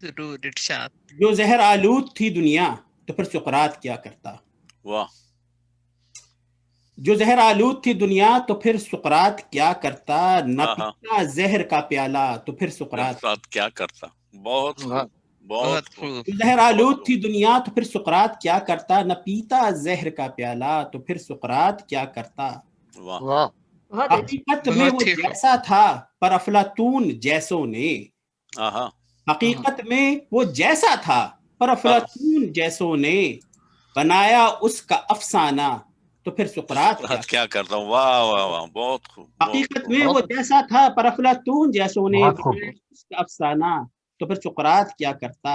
ضرور ارشاد. جو زہر آلود تھی دنیا تو پھر سقراط کیا کرتا. واہ. جو زہر آلود تھی دنیا تو پھر سقراط کیا کرتا. نہ ہاں پیتا زہر کا پیالہ تو پھر سقراط. ساتھ کیا کرتا. بہت خوب بہت بہت خوب. خوب. جو زہر آلود تھی دنیا تو پھر سقراط کیا کرتا. نہ پیتا زہر کا پیالہ تو پھر سقراط کیا کرتا. واہ. واہ بہت اچھی. حقیقت میں وہ بہت ہی خوب. جیسا تھا پر افلاطون جیسوں نے. ہاں حقیقت میں وہ جیسا تھا پر افلاطون جیسوں نے بنایا اس کا افسانہ تو پھر سقراط کیا. کیا کرتا. واہ واہ واہ. بہت خوب. حقیقت میں وہ جیسا تھا پر افلاطون جیسوں نے بہت خوب. بنایا اس کا افسانہ تو پھر سقراط کیا کرتا.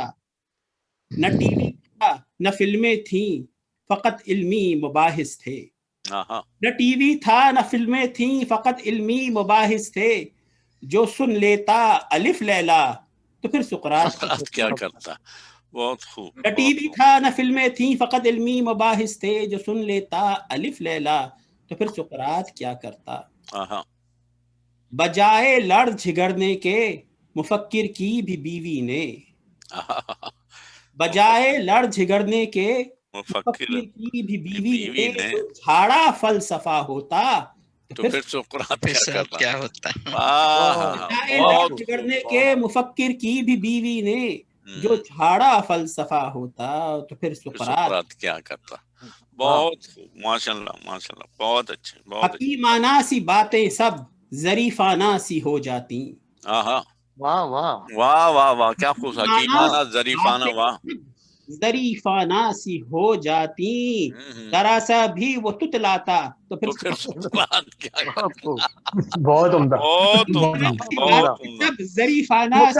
نہ ٹی وی تھا نہ فلمیں تھیں فقط علمی مباحث تھے. ہاں نہ ٹی وی تھا نہ فلمیں تھیں فقط علمی مباحث تھے. جو سن لیتا الف لیلا تو پھر سقراط کیا کرتا. بہت خوب. نہ ٹی وی تھا نہ فلمیں تھیں فقط علمی مباحث تھے. جو سن لیتا الف لیلا تو پھر سقراط کیا کرتا. ہاں بجائے لڑ جھگڑنے کے مفکر کی بھی بیوی نے. بجائے لڑ جھگڑنے کے مفکر کی بھی بیوی نے. جو جھاڑا فلسفہ ہوتا تو پھر سقراط پھر کیا سب کرتا. کیا ہوتا. بجائے لڑ جھگڑنے کے مفکر کی بھی بیوی نے. جو جھاڑا فلسفہ ہوتا تو پھر سقراط کیا کرتا. بہت ماشاء اللہ ماشاء اللہ. بہت اچھے بہت اچھے. حکیمانہ سی باتیں سب ظریفانہ سی ہو جاتی. ہاں واہ واہ واہ واہ واہ. کیا خوب. حکیمانہ ظریفانہ. واہ. ظریفانہ سی ہو جاتی. ذرا سا بھی وہ تتلاتا تو پھر سقراط کیا کرتا. بہت عمدہ. بہت عمدہ. بہت عمدہ. سب ظریفانہ بہت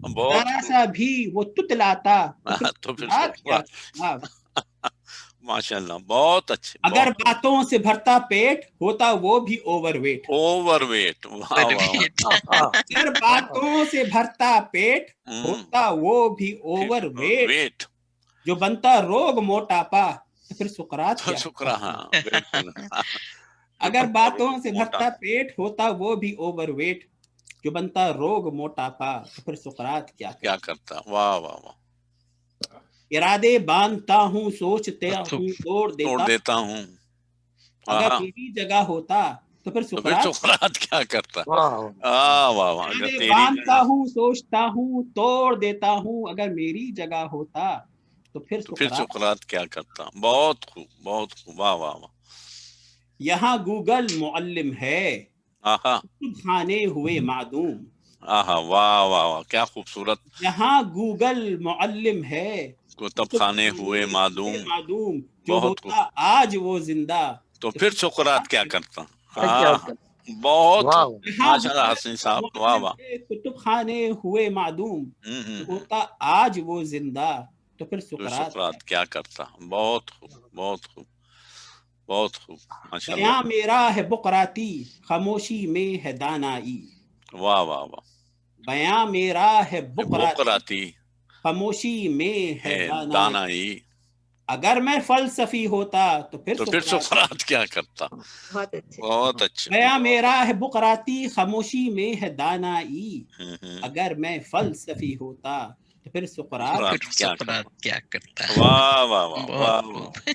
ذرا سا بھی وہ تتلاتا تو پھر سقراط کیا سقراط. ماشاء اللہ. بہت اچھے. اگر باتوں سے بھرتا پیٹ ہوتا وہ بھی اوور ویٹ. Over weight. واہ واہ. اگر باتوں سے بھرتا پیٹ ہوتا وہ بھی اوور ویٹ. جو بنتا روگ موٹاپا تو پھر سقراط کیا. اگر باتوں سے بھرتا پیٹ ہوتا وہ بھی اوور ویٹ. جو بنتا روگ موٹاپا تو پھر سقراط کیا کرتا. واہ واہ واہ. ارادے باندھتا ہوں سوچتا ہوں توڑ دیتا ہوں. اگر میری جگہ ہوتا تو پھر سقراط کیا کرتا. ارادے باندھتا ہوں سوچتا ہوں توڑ دیتا ہوں. اگر میری جگہ ہوتا تو پھر سقراط کیا کرتا. بہت خوب بہت خوب. واہ واہ واہ. یہاں گوگل معلم ہے خانے ہوئے معدوم. واہ واہ واہ. کیا خوبصورت. یہاں گوگل معلم ہے کتب خانے ہوئے معدوم. جو ہوتا آج وہ زندہ تو پھر سقراط کیا کرتا. بہت ماشاء اللہ حسین صاحب. واہ واہ. کتب خانے ہوئے معدوم ہوتا آج وہ زندہ تو پھر سقراط کیا کرتا. بہت خوب بہت خوب بہت خوب. ماشاء اللہ. بیاں میرا ہے بقراتی خاموشی میں ہے دانائی. واہ واہ واہ. بیاں میرا ہے بقراتی خاموشی میں ہے دانائی. اگر میں فلسفی ہوتا تو پھر سقراط کیا کرتا. بہت اچھے. بیاں میرا ہے بقراتی خاموشی میں ہے دانائی. اگر میں فلسفی ہوتا تو پھر سقراط کیا کرتا. واہ واہ واہ.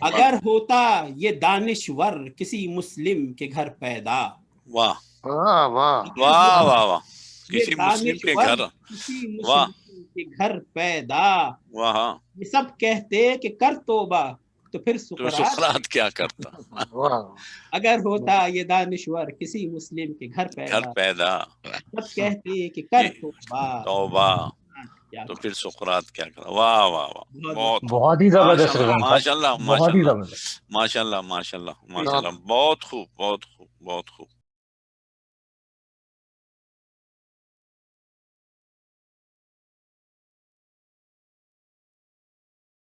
اگر ہوتا یہ دانشور کسی مسلم کے گھر پیدا. واہ واہ واہ واہ واہ واہ. کسی مسلم کے گھر پیدا. واہ. یہ سب کہتے کہ کر توبہ تو پھر سقراط کیا کرتا. اگر ہوتا یہ دانشور کسی مسلم کے گھر پیدا. سب کہتے کہ کر توبہ تو پھر سقراط کیا کرتا. واہ واہ واہ. بہت ہی زبردست. ماشاء اللہ ماشاء اللہ ماشاء اللہ ماشاء اللہ ماشاء اللہ. بہت خوب بہت خوب بہت خوب.